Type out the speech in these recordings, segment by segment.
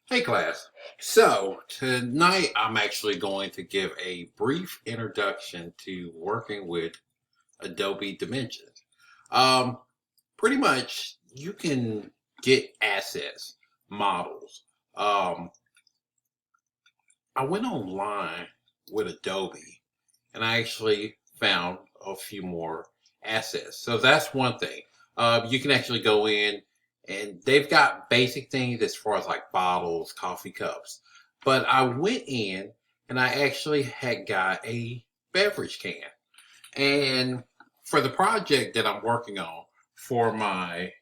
Hey class. So tonight I'm actually going to give a brief introduction to working with Adobe Dimension. Um, Pretty much you can get assets, models. Um, I went online with Adobe and I actually found a few more assets. So that's one thing. You can actually go in and they've got basic things as far as like bottles, coffee cups. But I went in and I actually had got a beverage can. And for the project that I'm working on for my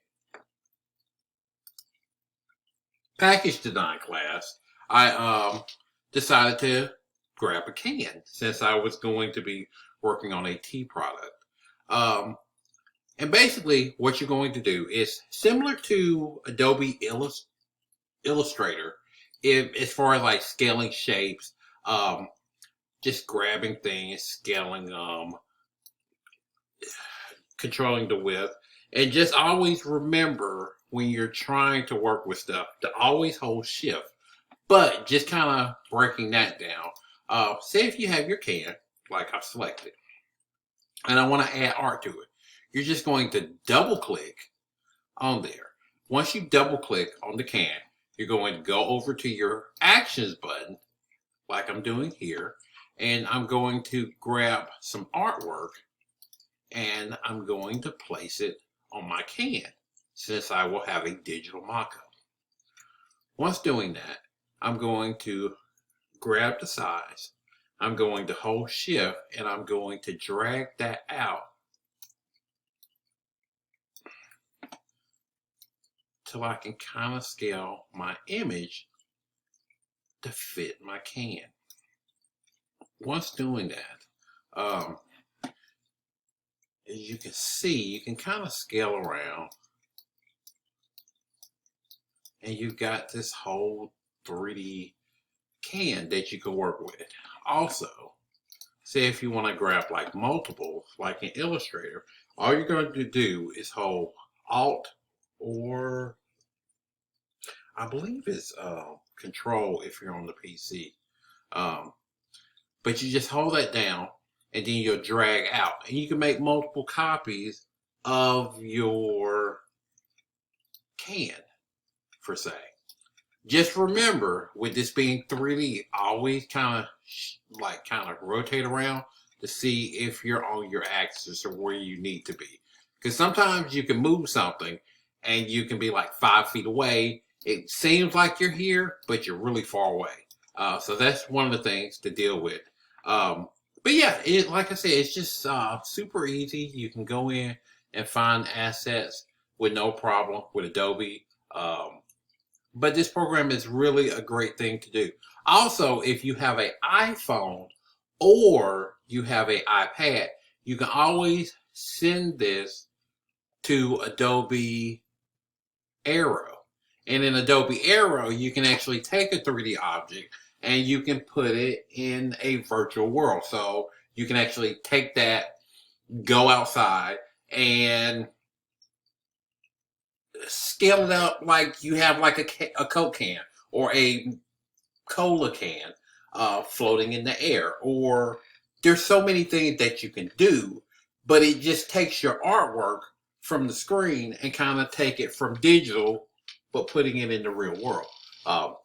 package design class, I decided to grab a can since I was going to be working on a tea product. Um, and basically, what you're going to do is similar to Adobe Illustrator, if as far as like scaling shapes, um, just grabbing things, scaling them, controlling the width, and just always remember when you're trying to work with stuff to always hold shift. But just kind of breaking that down. Say if you have your can, like I've selected, and I want to add art to it, you're just going to double click on there. Once you double click on the can, you're going to go over to your actions button, like I'm doing here, and I'm going to grab some artwork and I'm going to place it on my can since I will have a digital mockup. Once doing that, I'm going to grab the size. I'm going to hold shift and I'm going to drag that out till I can kind of scale my image to fit my can. Once doing that, as you can see, you can kind of scale around and you've got this whole 3D can that you can work with. Also, say if you want to grab like multiple, like in Illustrator, all you're going to do is hold Alt or I believe it's Control if you're on the PC. Um, but you just hold that down and then you'll drag out. And you can make multiple copies of your can, per se. Just remember, with this being 3D, always kind of rotate around to see if you're on your axis or where you need to be. Because sometimes you can move something and you can be like 5 feet away. It seems like you're here, but you're really far away. So that's one of the things to deal with. Um, but yeah, like I said, it's just super easy. You can go in and find assets with no problem with Adobe. But this program is really a great thing to do. Also, if you have an iPhone or you have an iPad, you can always send this to Adobe Aero. And in Adobe Aero, you can actually take a 3D object and you can put it in a virtual world. So you can actually take that, go outside, and scale it up like you have like a Coke can or a cola can floating in the air. Or there's so many things that you can do, but it just takes your artwork from the screen and kind of take it from digital, but putting it in the real world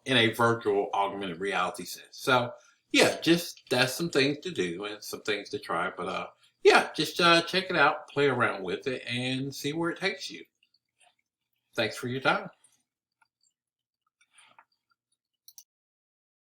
in a virtual augmented reality sense. So yeah, just that's some things to do and some things to try. But yeah, just check it out, play around with it, and see where it takes you. Thanks for your time.